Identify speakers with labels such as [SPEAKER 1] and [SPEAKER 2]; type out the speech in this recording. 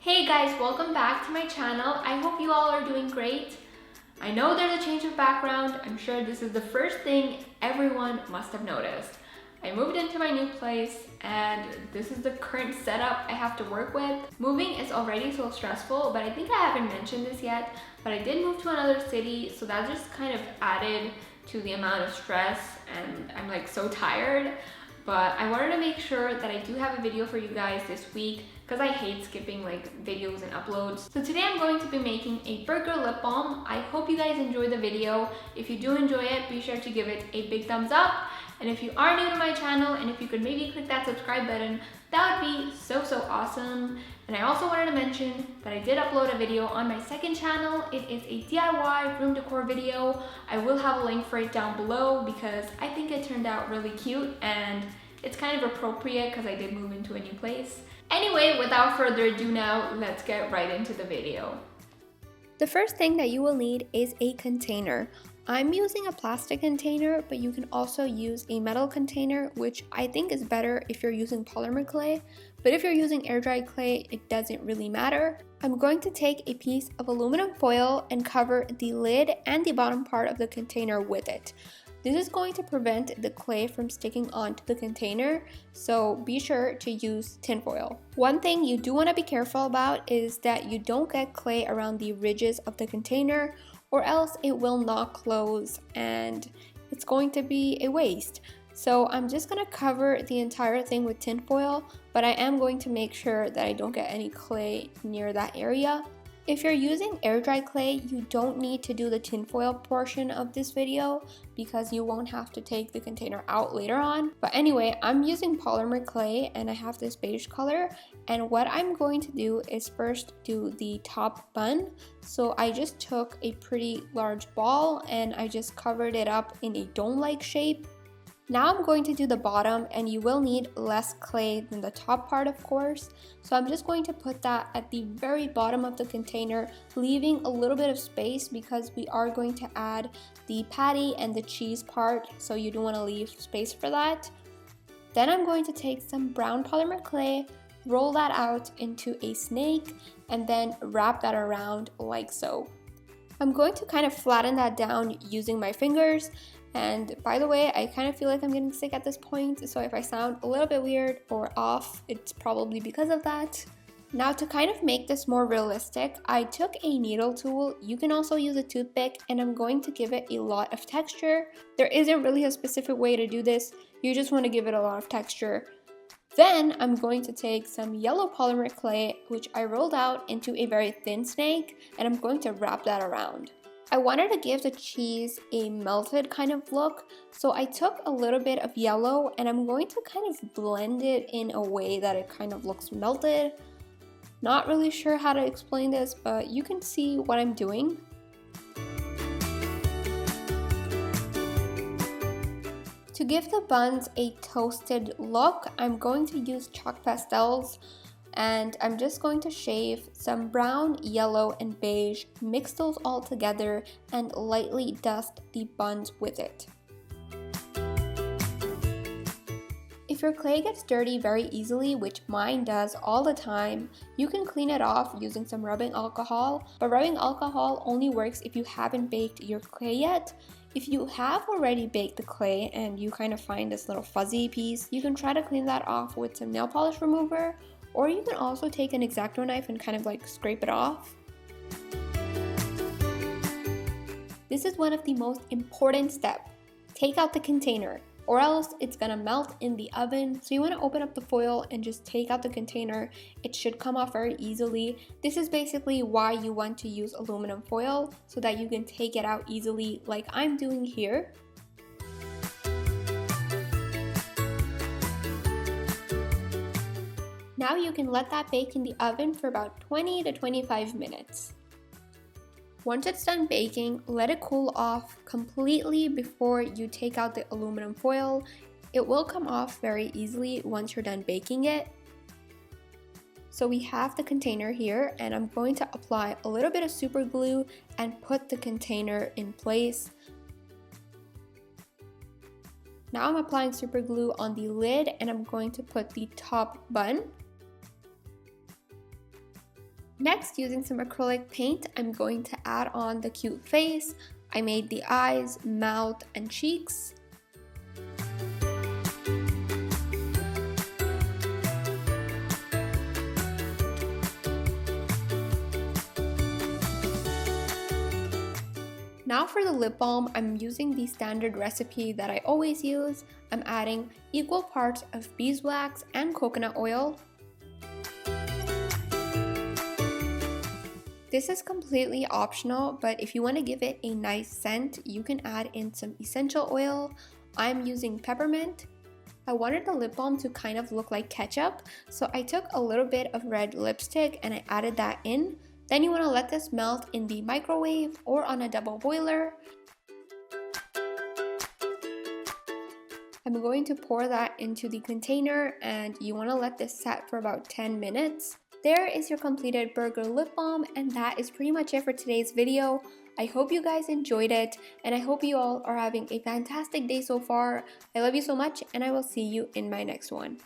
[SPEAKER 1] Hey guys, welcome back to my channel. I hope you all are doing great. I know there's a change of background. I'm sure this is the first thing everyone must have noticed. I moved into my new place and this is the current setup I have to work with. Moving is already so stressful, but I think I haven't mentioned this yet, but I did move to another city, so that just kind of added to the amount of stress and I'm like so tired. But I wanted to make sure that I do have a video for you guys this week because I hate skipping like videos and uploads. So today I'm going to be making a burger lip balm. I hope you guys enjoy the video. If you do enjoy it, be sure to give it a big thumbs up. And if you are new to my channel and if you could maybe click that subscribe button, that would be so awesome. And I also wanted to mention that I did upload a video on my second channel. It is a DIY room decor video. I will have a link for it down below because I think it turned out really cute and it's kind of appropriate because I did move into a new place. Anyway, without further ado now, let's get right into the video.
[SPEAKER 2] The first thing that you will need is a container. I'm using a plastic container, but you can also use a metal container, which I think is better if you're using polymer clay. But if you're using air dried clay, it doesn't really matter. I'm going to take a piece of aluminum foil and cover the lid and the bottom part of the container with it. This is going to prevent the clay from sticking onto the container, so be sure to use tinfoil. One thing you do want to be careful about is that you don't get clay around the ridges of the container, or else it will not close and it's going to be a waste. So I'm just going to cover the entire thing with tinfoil, but I am going to make sure that I don't get any clay near that area. If you're using air dried clay, you don't need to do the tinfoil portion of this video because you won't have to take the container out later on. But anyway, I'm using polymer clay and I have this beige color, and what I'm going to do is first do the top bun. So I just took a pretty large ball and I just covered it up in a dome-like shape. Now I'm going to do the bottom, and you will need less clay than the top part, of course. So I'm just going to put that at the very bottom of the container, leaving a little bit of space because we are going to add the patty and the cheese part, so you do want to leave space for that. Then I'm going to take some brown polymer clay, roll that out into a snake, and then wrap that around like so. I'm going to kind of flatten that down using my fingers. And by the way, I kind of feel like I'm getting sick at this point, so if I sound a little bit weird or off, it's probably because of that. Now to kind of make this more realistic, I took a needle tool. You can also use a toothpick, and I'm going to give it a lot of texture. There isn't really a specific way to do this, you just want to give it a lot of texture. Then I'm going to take some yellow polymer clay, which I rolled out into a very thin snake, and I'm going to wrap that around. I wanted to give the cheese a melted kind of look, so I took a little bit of yellow and I'm going to kind of blend it in a way that it kind of looks melted. Not really sure how to explain this, but you can see what I'm doing. To give the buns a toasted look, I'm going to use chalk pastels. And I'm just going to shave some brown, yellow, and beige, mix those all together, and lightly dust the buns with it. If your clay gets dirty very easily, which mine does all the time, you can clean it off using some rubbing alcohol, but rubbing alcohol only works if you haven't baked your clay yet. If you have already baked the clay and you kind of find this little fuzzy piece, you can try to clean that off with some nail polish remover, or you can also take an X-Acto knife and kind of like scrape it off. This is one of the most important steps. Take out the container, or else it's gonna melt in the oven. So you wanna open up the foil and just take out the container. It should come off very easily. This is basically why you want to use aluminum foil, so that you can take it out easily like I'm doing here. Now you can let that bake in the oven for about 20 to 25 minutes. Once it's done baking, let it cool off completely before you take out the aluminum foil. It will come off very easily once you're done baking it. So we have the container here, and I'm going to apply a little bit of super glue and put the container in place. Now I'm applying super glue on the lid, and I'm going to put the top bun. Next, using some acrylic paint, I'm going to add on the cute face. I made the eyes, mouth, and cheeks. Now for the lip balm, I'm using the standard recipe that I always use. I'm adding equal parts of beeswax and coconut oil. This is completely optional, but if you want to give it a nice scent, you can add in some essential oil. I'm using peppermint. I wanted the lip balm to kind of look like ketchup, so I took a little bit of red lipstick and I added that in. Then you want to let this melt in the microwave or on a double boiler. I'm going to pour that into the container and you want to let this set for about 10 minutes. There is your completed Burger Lip Balm, and that is pretty much it for today's video. I hope you guys enjoyed it and I hope you all are having a fantastic day so far. I love you so much and I will see you in my next one.